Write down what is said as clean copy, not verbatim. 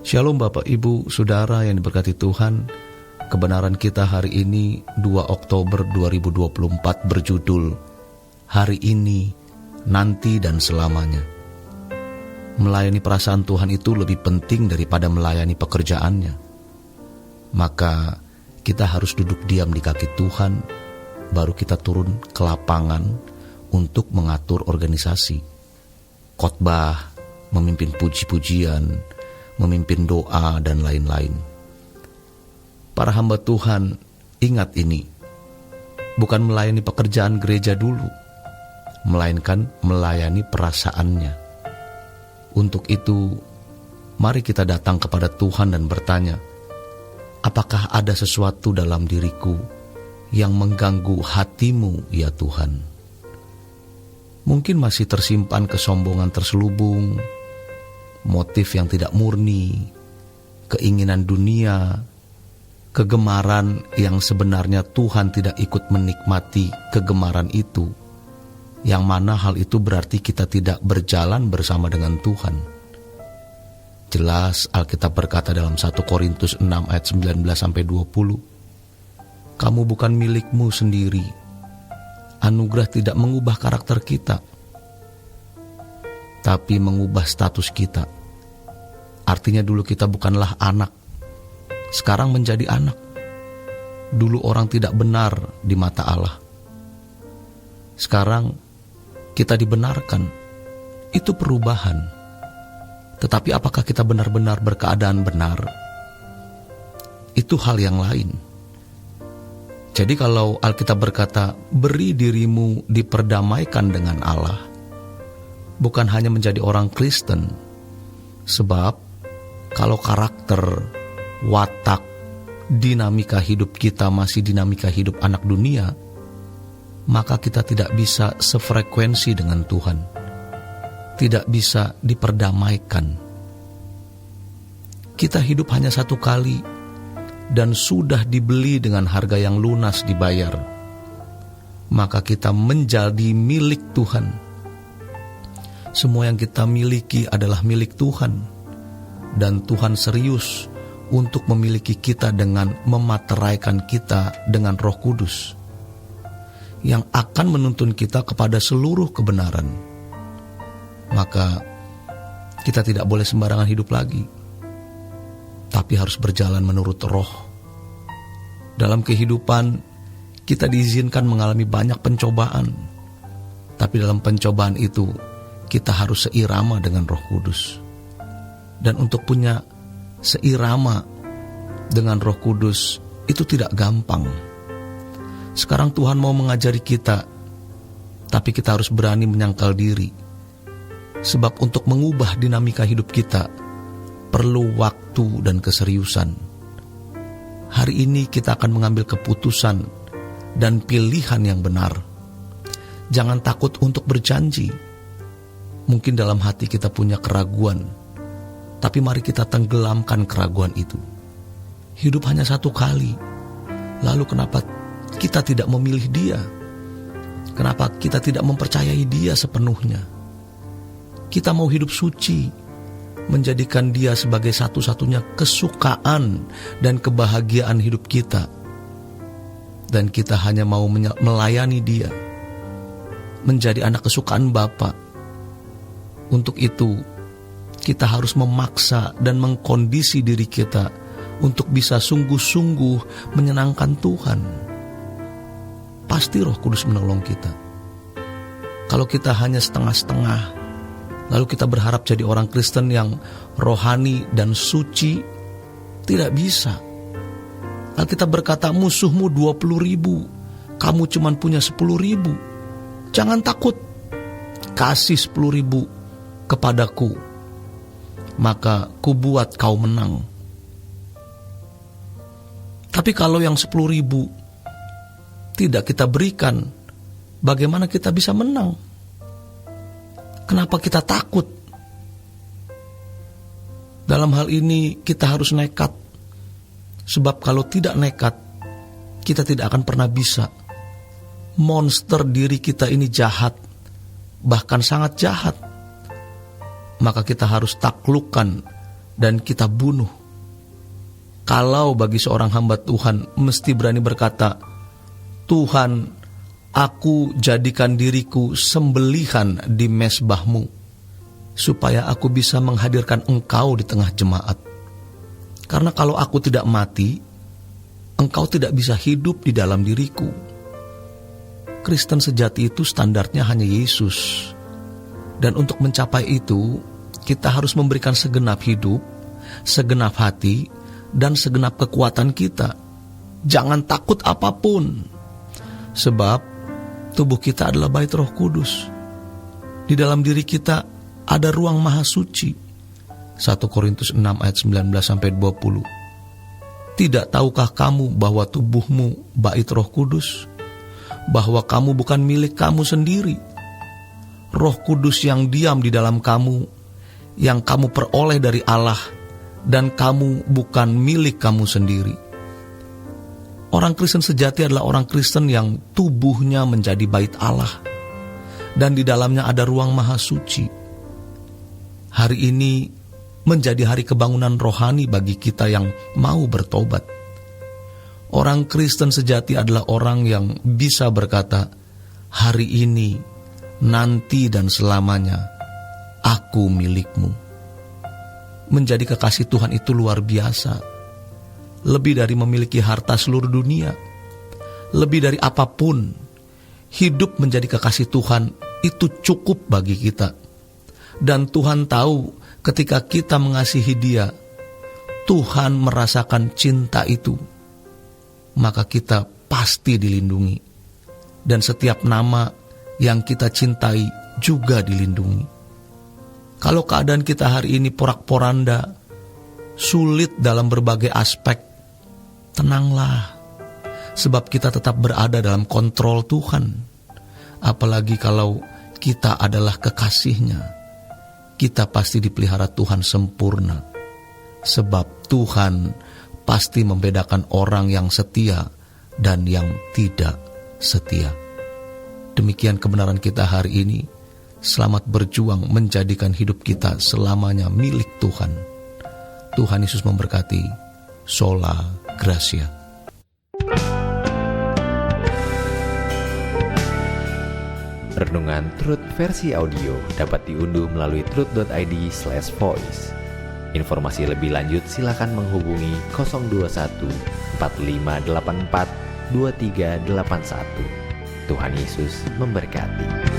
Shalom Bapak Ibu Saudara yang diberkati Tuhan. Kebenaran kita hari ini 2 Oktober 2024 berjudul Hari Ini, Nanti dan Selamanya. Melayani perasaan Tuhan itu lebih penting daripada melayani pekerjaannya. Maka kita harus duduk diam di kaki Tuhan, baru kita turun ke lapangan untuk mengatur organisasi. Khotbah, memimpin puji-pujian, memimpin doa, dan lain-lain. Para hamba Tuhan, ingat ini, bukan melayani pekerjaan gereja dulu, melainkan melayani perasaannya. Untuk itu, mari kita datang kepada Tuhan dan bertanya, apakah ada sesuatu dalam diriku yang mengganggu hatimu, ya Tuhan? Mungkin masih tersimpan kesombongan terselubung, motif yang tidak murni, keinginan dunia, kegemaran yang sebenarnya Tuhan tidak ikut menikmati kegemaran itu, yang mana hal itu berarti kita tidak berjalan bersama dengan Tuhan. Jelas Alkitab berkata dalam 1 Korintus 6 ayat 19-20, kamu bukan milikmu sendiri. Anugerah tidak mengubah karakter kita, tapi mengubah status kita. Artinya dulu kita bukanlah anak, sekarang menjadi anak. Dulu orang tidak benar di mata Allah, sekarang kita dibenarkan. Itu perubahan. Tetapi apakah kita benar-benar berkeadaan benar? Itu hal yang lain. Jadi kalau Alkitab berkata, beri dirimu diperdamaikan dengan Allah, bukan hanya menjadi orang Kristen, sebab kalau karakter, watak, dinamika hidup kita masih dinamika hidup anak dunia, maka kita tidak bisa sefrekuensi dengan Tuhan, tidak bisa diperdamaikan. Kita hidup hanya satu kali dan sudah dibeli dengan harga yang lunas dibayar, maka kita menjadi milik Tuhan. Semua yang kita miliki adalah milik Tuhan, dan Tuhan serius untuk memiliki kita dengan memateraikan kita dengan Roh Kudus yang akan menuntun kita kepada seluruh kebenaran. Maka kita tidak boleh sembarangan hidup lagi, tapi harus berjalan menurut Roh. Dalam kehidupan kita diizinkan mengalami banyak pencobaan, tapi dalam pencobaan itu kita harus seirama dengan Roh Kudus. Dan untuk punya seirama dengan Roh Kudus itu tidak gampang. Sekarang Tuhan mau mengajari kita, tapi kita harus berani menyangkal diri. Sebab untuk mengubah dinamika hidup kita perlu waktu dan keseriusan. Hari ini kita akan mengambil keputusan dan pilihan yang benar. Jangan takut untuk berjanji. Mungkin dalam hati kita punya keraguan, tapi mari kita tenggelamkan keraguan itu. Hidup hanya satu kali. Lalu kenapa kita tidak memilih Dia? Kenapa kita tidak mempercayai Dia sepenuhnya? Kita mau hidup suci, menjadikan Dia sebagai satu-satunya kesukaan dan kebahagiaan hidup kita. Dan kita hanya mau melayani Dia, menjadi anak kesukaan Bapa. Untuk itu, kita harus memaksa dan mengkondisi diri kita untuk bisa sungguh-sungguh menyenangkan Tuhan. Pasti Roh Kudus menolong kita. Kalau kita hanya setengah-setengah, lalu kita berharap jadi orang Kristen yang rohani dan suci, tidak bisa. Alkitab berkata, musuhmu 20.000, kamu cuma punya 10.000. Jangan takut, kasih 10.000 kepadaku, maka kubuat kau menang. Tapi kalau yang 10.000 tidak kita berikan, bagaimana kita bisa menang? Kenapa kita takut? Dalam hal ini kita harus nekat. Sebab kalau tidak nekat, kita tidak akan pernah bisa. Monster diri kita ini jahat, bahkan sangat jahat. Maka kita harus taklukkan dan kita bunuh. Kalau bagi seorang hamba Tuhan mesti berani berkata, Tuhan, aku jadikan diriku sembelihan di mezbah-Mu, supaya aku bisa menghadirkan Engkau di tengah jemaat. Karena kalau aku tidak mati, Engkau tidak bisa hidup di dalam diriku. Kristen sejati itu standarnya hanya Yesus. Dan untuk mencapai itu, kita harus memberikan segenap hidup, segenap hati, dan segenap kekuatan kita. Jangan takut apapun. Sebab tubuh kita adalah bait Roh Kudus. Di dalam diri kita ada ruang maha suci. 1 Korintus 6 ayat 19-20. Tidak tahukah kamu bahwa tubuhmu bait Roh Kudus? Bahwa kamu bukan milik kamu sendiri. Roh Kudus yang diam di dalam kamu, yang kamu peroleh dari Allah, dan kamu bukan milik kamu sendiri. Orang Kristen sejati adalah orang Kristen yang tubuhnya menjadi bait Allah, dan di dalamnya ada ruang maha suci. Hari ini menjadi hari kebangunan rohani bagi kita yang mau bertobat. Orang Kristen sejati adalah orang yang bisa berkata, hari ini, nanti dan selamanya, aku milik-Mu. Menjadi kekasih Tuhan itu luar biasa. Lebih dari memiliki harta seluruh dunia. Lebih dari apapun, hidup menjadi kekasih Tuhan itu cukup bagi kita. Dan Tuhan tahu ketika kita mengasihi Dia, Tuhan merasakan cinta itu. Maka kita pasti dilindungi. Dan setiap nama yang kita cintai juga dilindungi. Kalau keadaan kita hari ini porak-poranda, sulit dalam berbagai aspek, tenanglah. Sebab kita tetap berada dalam kontrol Tuhan. Apalagi kalau kita adalah kekasih-Nya, kita pasti dipelihara Tuhan sempurna. Sebab Tuhan pasti membedakan orang yang setia dan yang tidak setia. Demikian kebenaran kita hari ini. Selamat berjuang menjadikan hidup kita selamanya milik Tuhan. Tuhan Yesus memberkati. Sola Gracia. Renungan Truth versi audio dapat diunduh melalui truth.id/voice. Informasi lebih lanjut silakan menghubungi 021 4584 2381. Tuhan Yesus memberkati.